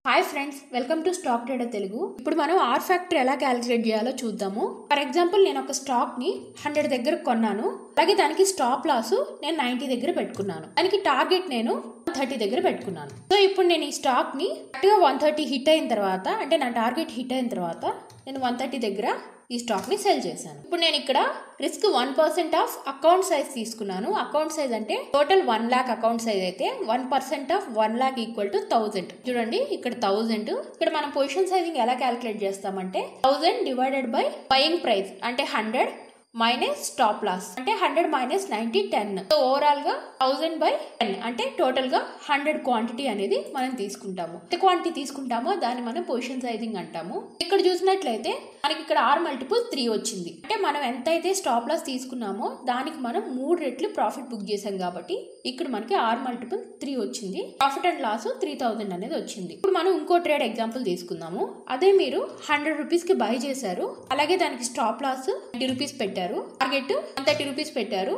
Hi friends, welcome to stock trader Telugu. ఇప్పుడు మనం are factor ఎలా క్యాలిక్యులేట్ చేయాలో చూద్దాము. ఫర్ ఎగ్జాంపుల్ నేను ఒక స్టాక్ ని 100 దగ్గర కొన్నాను. అలాగే దానికి స్టాప్ లాస్ నేను 90 దగ్గర పెట్టుకున్నాను. దానికి టార్గెట్ నేను 130 దగ్గర పెట్టుకున్నాను. సో ఇప్పుడు నేను ఈ స్టాక్ ని 130 హిట్ అయిన తర్వాత, అంటే నా టార్గెట్ హిట్ అయిన తర్వాత నేను 130 దగ్గర ఈ స్టాక్ ని సెల్ చేశాను. ఇప్పుడు నేను ఇక్కడ రిస్క్ 1% ఆఫ్ అకౌంట్ సైజ్ తీసుకున్నాను. అకౌంట్ సైజ్ అంటే టోటల్ 1 lakh అకౌంట్ సైజ్ అయితే 1% ఆఫ్ 1 lakh ఈక్వల్ టు 1000. చూడండి ఇక్కడ 1000. ఇక్కడ మనం పొజిషన్ సైజింగ్ ఎలా క్యాలిక్యులేట్ చేస్తామంటే 1000 డివైడెడ్ బై బయింగ్ ప్రైస్ అంటే 100 మైనస్ స్టాప్ లాస్ అంటే 100 మైనస్ 90 10. సో ఓవరాల్ గా 1000 బై 10 అంటే టోటల్ గా 100 క్వాంటిటీ అనేది మనం తీసుకుంటాము. ఎంత క్వాంటిటీ తీసుకుంటామో దాన్ని మనం పొజిషన్ సైజింగ్ అంటాము. ఇక్కడ చూసినట్లయితే మనకి ఇక్కడ R మల్టిపుల్ 3 వచ్చింది. అంటే మనం ఎంతైతే స్టాప్ లాస్ తీసుకున్నామో దానికి మనం 3 రెట్లు ప్రాఫిట్ బుక్ చేసాం కాబట్టి ఇక్కడ మనకి R మల్టిపుల్ 3 వచ్చింది. ప్రాఫిట్ అండ్ లాస్ 3000 అనేది వచ్చింది. ఇప్పుడు మనం ఇంకో ట్రేడ్ ఎగ్జాంపుల్ తీసుకుందాము. అదే మీరు 100 రూపీస్ కి బై చేశారు. అలాగే దానికి స్టాప్ లాస్ 20 రూపీస్ పెట్టారు. టార్గెట్ 130 రూపీస్ పెట్టారు.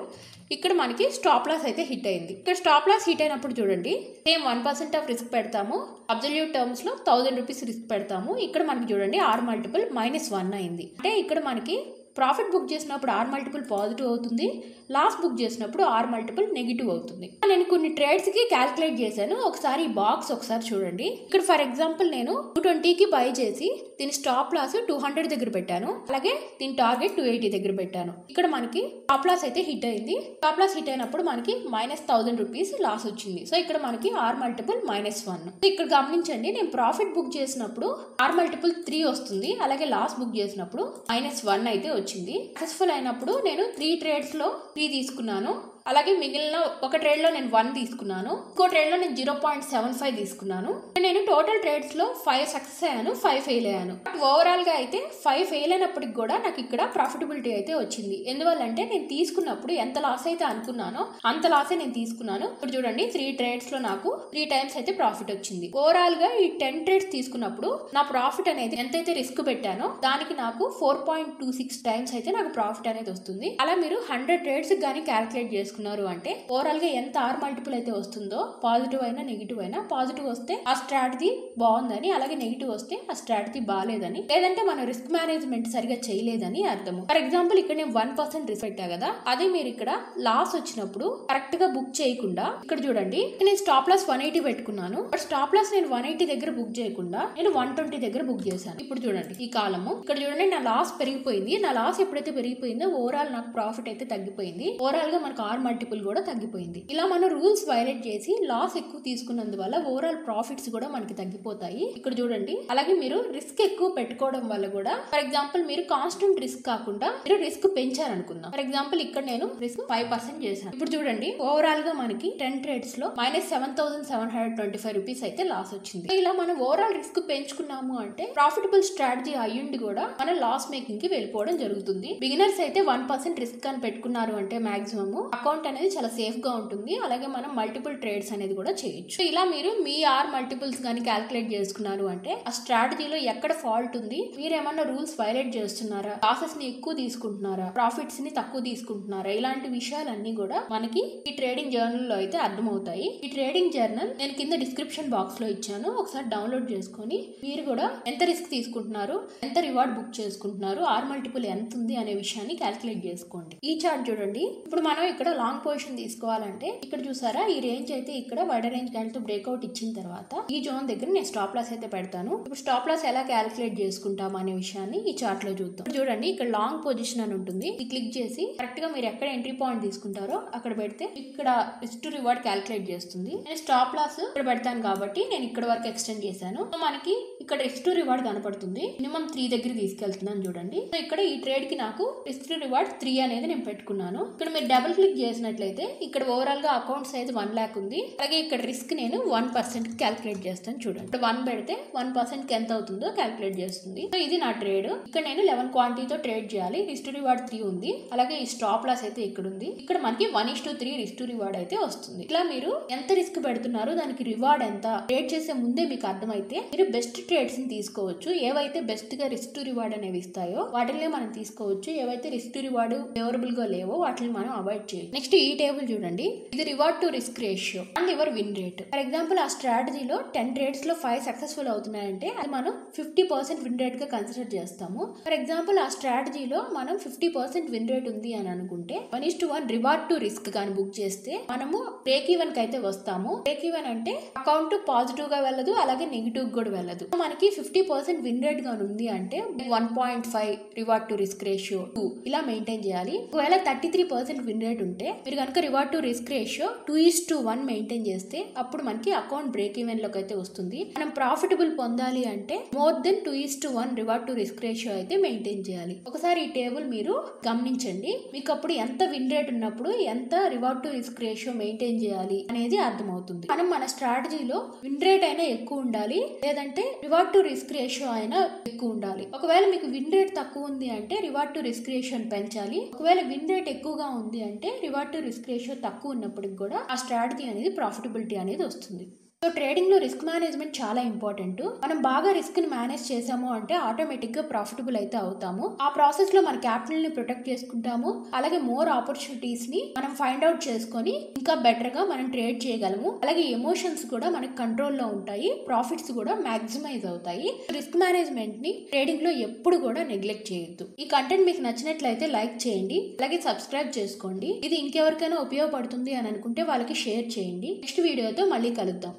ఇక్కడ మనకి స్టాప్ లాస్ అయితే హిట్ అయింది. ఇక్కడ స్టాప్ లాస్ హిట్ అయినప్పుడు చూడండి, సేమ్ 1% ఆఫ్ రిస్క్ పెడతాము. అబ్సల్యూట్ టర్మ్స్ లో 1000 రూపీస్ రిస్క్ పెడతాము. ఇక్కడ మనకి చూడండి R మల్టిపుల్ -1 అయింది. అంటే ఇక్కడ మనకి ప్రాఫిట్ బుక్ చేసినప్పుడు R మల్టిపుల్ పాజిటివ్ అవుతుంది, లాస్ బుక్ చేసినప్పుడు R మల్టిపుల్ నెగిటివ్ అవుతుంది. నేను కొన్ని ట్రేడ్స్ కి క్యాలిక్యులేట్ చేశాను. ఒకసారి ఈ బాక్స్ ఒకసారి చూడండి. ఇక్కడ ఫర్ ఎగ్జాంపుల్ నేను 220 కి బై చేసి దీని స్టాప్ లాస్ 200 దగ్గర పెట్టాను. అలాగే దీని టార్గెట్ 280 దగ్గర పెట్టాను. ఇక్కడ మనకి స్టాప్ లాస్ అయితే హిట్ అయింది. స్టాప్ లాస్ హిట్ అయినప్పుడు మనకి -1000 రూపీస్ లాస్ వచ్చింది. సో ఇక్కడ మనకి R మల్టిపుల్ -1. ఇక్కడ గమనించండి, నేను ప్రాఫిట్ బుక్ చేసినప్పుడు R మల్టిపుల్ 3 వస్తుంది. అలాగే లాస్ బుక్ చేసినప్పుడు -1 అయితే వచ్చింది. సక్సెస్ఫుల్ అయినప్పుడు నేను 3 ట్రేడ్స్ లో 3 తీసుకున్నాను. అలాగే మిగిలిన ఒక ట్రేడ్ లో నేను 1 తీసుకున్నాను. ఇంకో ట్రేడ్ లో నేను 0.75 తీసుకున్నాను. నేను టోటల్ ట్రేడ్స్ లో 5 సక్సెస్ అయ్యాను, 5 ఫెయిల్ అయ్యాను. ఓవరాల్ గా అయితే 5 ఫెయిల్ అయినప్పటికి కూడా నాకు ఇక్కడ ప్రాఫిటబిలిటీ అయితే వచ్చింది. ఎందువల్లంటే నేను తీసుకున్నప్పుడు ఎంత లాస్ అయితే అనుకున్నానో అంత లాసే నేను తీసుకున్నాను. ఇప్పుడు చూడండి 3 ట్రేడ్స్ లో నాకు 3 టైమ్స్ అయితే ప్రాఫిట్ వచ్చింది. ఓవరాల్ గా ఈ 10 ట్రేడ్స్ తీసుకున్నప్పుడు నా ప్రాఫిట్ అనేది ఎంతైతే రిస్క్ పెట్టానో దానికి నాకు 4.26 టైమ్స్ అయితే నాకు ప్రాఫిట్ అనేది వస్తుంది. అలా మీరు 100 ట్రేడ్స్ గానీ క్యాలిక్యులేట్ చేసుకున్నారు అంటే ఓవరాల్ గా ఎంత R మల్టిపుల్ అయితే వస్తుందో, పాజిటివ్ అయినా నెగిటివ్ అయినా, పాజిటివ్ వస్తే ఆ స్ట్రాటజీ బాగుందని, అలాగే నెగిటివ్ వస్తే ఆ స్ట్రాటజీ బాగాలేదని, లేదంటే మనం రిస్క్ మేనేజ్మెంట్ సరిగా చేయలేదని అర్థము. ఫర్ ఎగ్జాంపుల్ ఇక్కడ నేను 1% రిస్క్ పెట్టా కదా, అదే మీరు ఇక్కడ లాస్ వచ్చినప్పుడు కరెక్ట్ గా బుక్ చేయకుండా ఇక్కడ చూడండి, నేను స్టాప్ లాస్ 180 పెట్టుకున్నాను. బట్ స్టాప్ లాస్ నేను 180 దగ్గర బుక్ చేయకుండా నేను 120 దగ్గర బుక్ చేశాను. ఇప్పుడు చూడండి ఈ కాలము ఇక్కడ చూడండి, నా లాస్ పెరిగిపోయింది. నా లాస్ ఎప్పుడైతే పెరిగిపోయిందో ఓవరాల్ నాకు ప్రాఫిట్ అయితే తగ్గిపోయింది. ఓవరాల్ గా మనకు R మల్టిపుల్ కూడా తగ్గిపోయింది. ఇలా మనం రూల్స్ వైలేట్ చేసి లాస్ ఎక్కువ తీసుకున్నందువల్ల ఓవరాల్ ప్రాఫిట్స్ కూడా మనకి తగ్గిపోతాయి. ఇక్కడ చూడండి, అలాగే మీరు రిస్క్ ఎక్కువ పెట్టుకోవడం వల్ల కూడా, ఫర్ ఎగ్జాంపుల్ మీరు కాన్స్టెంట్ రిస్క్ కాకుండా మీరు రిస్క్ పెంచారనుకుందాం. ఫర్ ఎగ్జాంపుల్ ఇక్కడ నేను రిస్క్ 5% చేశాను. ఇప్పుడు చూడండి ఓవరాల్ గా మనకి 10 ట్రేడ్స్ లో -7725 రూపీస్ అయితే లాస్ వచ్చింది. ఇలా మనం ఓవరాల్ రిస్క్ పెంచుకున్నాము అంటే ప్రాఫిటబుల్ స్ట్రాటజీ అయ్యుండి కూడా మనం లాస్ మేకింగ్ కి వెళ్ళిపోవడం జరుగుతుంది. బిగినర్స్ అయితే 1% రిస్క్ అని పెట్టుకున్నారు అంటే మాక్సిమం అకౌంట్ అనేది చాలా సేఫ్ గా ఉంటుంది. అలాగే మనం మల్టిపుల్ ట్రేడ్స్ అనేది కూడా చేయొచ్చు. ఇలా మీరు మీ R మల్టిపుల్స్ గానీ క్యాలిక్యులేట్ చేసుకున్నారు అంటే ఆ స్ట్రాటజీలో ఎక్కడ ఫాల్ట్ ఉంది, మీరేమన్నా రూల్స్ వైలేట్ చేస్తున్నారా, లాసెస్ ని ఎక్కువ తీసుకుంటున్నారా, ప్రాఫిట్స్ ని తక్కువ తీసుకుంటున్నారా, ఇలాంటి విషయాలన్నీ కూడా మనకి ఈ ట్రేడింగ్ జర్నల్ లో అయితే అర్థమవుతాయి. ఈ ట్రేడింగ్ జర్నల్ నేను కింద డిస్క్రిప్షన్ బాక్స్ లో ఇచ్చాను. ఒకసారి డౌన్లోడ్ చేసుకొని మీరు కూడా ఎంత రిస్క్ తీసుకుంటున్నారు, ఎంత రివార్డ్ బుక్ చేసుకుంటున్నారు, R మల్టిపుల్ ఎంత ఉంది అనే విషయాన్ని క్యాలిక్యులేట్ చేసుకోండి. ఈ చార్ట్ చూడండి. ఇప్పుడు మనం ఇక్కడ లాంగ్ పొజిషన్ తీసుకోవాలంటే ఇక్కడ చూసారా, ఈ రేంజ్ అయితే ఇక్కడ వైడర్ రేంజ్ క్యాండిల్ తో బ్రేక్అవుట్ ఇచ్చిన తర్వాత ఈ జోన్ దగ్గర నేను స్టాప్ లాస్ అయితే పెడతాను. ఇప్పుడు స్టాప్ లాస్ ఎలా క్యాలిక్యులేట్ చేసుకుంటాం అనే విషయాన్ని ఈ చార్ట్ లో చూద్దాం. చూడండి ఇక్కడ లాంగ్ పొజిషన్ అని ఉంటుంది. ఇది క్లిక్ చేసి కరెక్ట్ గా మీరు ఎక్కడ ఎంట్రీ పాయింట్ తీసుకుంటారో అక్కడ పెడితే ఇక్కడ రిస్క్ టు రివార్డ్ క్యాలిక్యులేట్ చేస్తుంది. నేను స్టాప్ లాస్ ఇక్కడ పెడతాను కాబట్టి నేను ఇక్కడ వరకు ఎక్స్టెండ్ చేశాను. మనకి ఇక్కడ రిస్క్ టు రివార్డ్ కనపడుతుంది. మినిమం 3 దగ్గర తీసుకెళ్తున్నాను చూడండి. సో ఇక్కడ ఈ ట్రేడ్ కి నాకు రిస్క్ టు రివార్డ్ 3 అనేది నేను పెట్టుకున్నాను. ఇక్కడ మీరు డబుల్ క్లిక్ చేసినట్లయితే ఇక్కడ ఓవరాల్ గా అకౌంట్ సైజ్ 1 lakh ఉంది. అలాగే ఇక్కడ రిస్క్ నేను 1% క్యాలిక్యులేట్ చేస్తాను చూడండి. ఇక్కడ 1 పెడితే 1% కి ఎంత అవుతుందో క్యాలిక్యులేట్ చేస్తుంది. సో ఇది నా ట్రేడ్. ఇక్కడ నేను 11 క్వాంటిటీతో ట్రేడ్ చేయాలి. రిస్క్ టు రివార్డ్ 3 ఉంది. అలాగే ఈ స్టాప్ లాస్ అయితే ఇక్కడ ఉంది. ఇక్కడ మనకి 1:3 రిస్క్ టు రివార్డ్ అయితే వస్తుంది. ఇలా మీరు ఎంత రిస్క్ పెడుతున్నారో దానికి రివార్డ్ ఎంత ట్రేడ్ చేసే ముందే మీకు అర్థమైతే మీరు బెస్ట్ ట్రేడ్స్ ని తీసుకోవచ్చు. ఏవైతే బెస్ట్ గా రిస్క్ టు రివార్డ్ అనేవి ఇస్తాయో వాటిని మనం తీసుకోవచ్చు. ఏవైతే రిస్క్ టు రివార్డ్ ఫేవరబుల్ గా లేవో వాటిని మనం అవాయిడ్ చేయొచ్చు. నెక్స్ట్ ఈ టేబుల్ చూడండి, ఇది reward to risk ratio and your win rate. For example ఆ స్ట్రాటజీలో 10 ట్రేడ్స్ లో 5 సక్సెస్ఫుల్ అవుతున్నాయంటే అది మనం 50% విన్ రేట్ గా కన్సిడర్ చేస్తాము. ఫర్ ఎగ్జాంపుల్ ఆ స్ట్రాటజీలో మనం 50% విన్ రేట్ ఉంది అని అనుకుంటే 1:1 రివార్డ్ టు రిస్క్ గాని బుక్ చేస్తే మనము బ్రేక్ ఈవెన్ కి అయితే వస్తాము. బ్రేక్ ఈవెన్ అంటే అకౌంట్ పాజిటివ్ గా వెళ్ళదు, అలాగే నెగిటివ్ కూడా వెళ్ళదు. మనకి 50% విన్ రేట్ గా ఉంది అంటే 1.5 రివార్డ్ టు రిస్క్ రేషియో 2 ఇలా మెయింటైన్ చేయాలి. ఒకవేళ 33% విన్ రేట్ ఉంటే మీరు కనుక reward to risk ratio 2:1 maintain చేస్తే అప్పుడు మనకి అకౌంట్ బ్రేక్ ఈవెన్ లోకి అయితే వస్తుంది. మనం ప్రాఫిటబుల్ పొందాలి అంటే more than 2:1 reward to risk ratio అయితే మెయింటైన్ చేయాలి. ఒకసారి ఈ టేబుల్ మీరు గమనించండి, మీకు అప్పుడు ఎంత విన్ రేట్ ఉన్నప్పుడు ఎంత reward to risk ratio maintain చేయాలి అనేది అర్థమవుతుంది. మనం మన స్ట్రాటజీలో విన్ రేట్ అయినా ఎక్కువ ఉండాలి, లేదంటే రివార్డ్ టు రిస్క్ రేషియో అయినా ఎక్కువ ఉండాలి. ఒకవేళ మీకు విన్ రేట్ తక్కువ ఉంది అంటే రివార్డ్ టు రిస్క్ రేషియోని పెంచాలి. ఒకవేళ విన్ రేట్ ఎక్కువగా ఉంది అంటే రివార్డ్ టు రిస్క్ రేషియో తక్కువ ఉన్నప్పటికి కూడా ఆ స్ట్రాటజీ అనేది ప్రాఫిటబిలిటీ అనేది వస్తుంది. సో ట్రేడింగ్ లో రిస్క్ మేనేజ్మెంట్ చాలా ఇంపార్టెంట్. మనం బాగా రిస్క్ ని మేనేజ్ చేసాము అంటే ఆటోమేటిక్ గా ప్రాఫిటబుల్ అయితే అవుతాము. ఆ ప్రాసెస్ లో మన క్యాపిటల్ ని ప్రొటెక్ట్ చేసుకుంటాము, అలాగే మోర్ ఆపర్చునిటీస్ ని మనం ఫైండ్ అవుట్ చేసుకొని ఇంకా బెటర్ గా మనం ట్రేడ్ చేయగలము. అలాగే ఎమోషన్స్ కూడా మనకి కంట్రోల్ లో ఉంటాయి, ప్రాఫిట్స్ కూడా మాక్సిమైజ్ అవుతాయి. రిస్క్ మేనేజ్మెంట్ ని ట్రేడింగ్ లో ఎప్పుడు కూడా నెగ్లెక్ట్ చేయొద్దు. ఈ కంటెంట్ మీకు నచ్చినట్లయితే లైక్ చేయండి, అలాగే సబ్స్క్రైబ్ చేసుకోండి. ఇది ఇంకెవరికైనా ఉపయోగపడుతుంది అని అనుకుంటే వాళ్ళకి షేర్ చేయండి. నెక్స్ట్ వీడియోతో మళ్ళీ కలుద్దాం.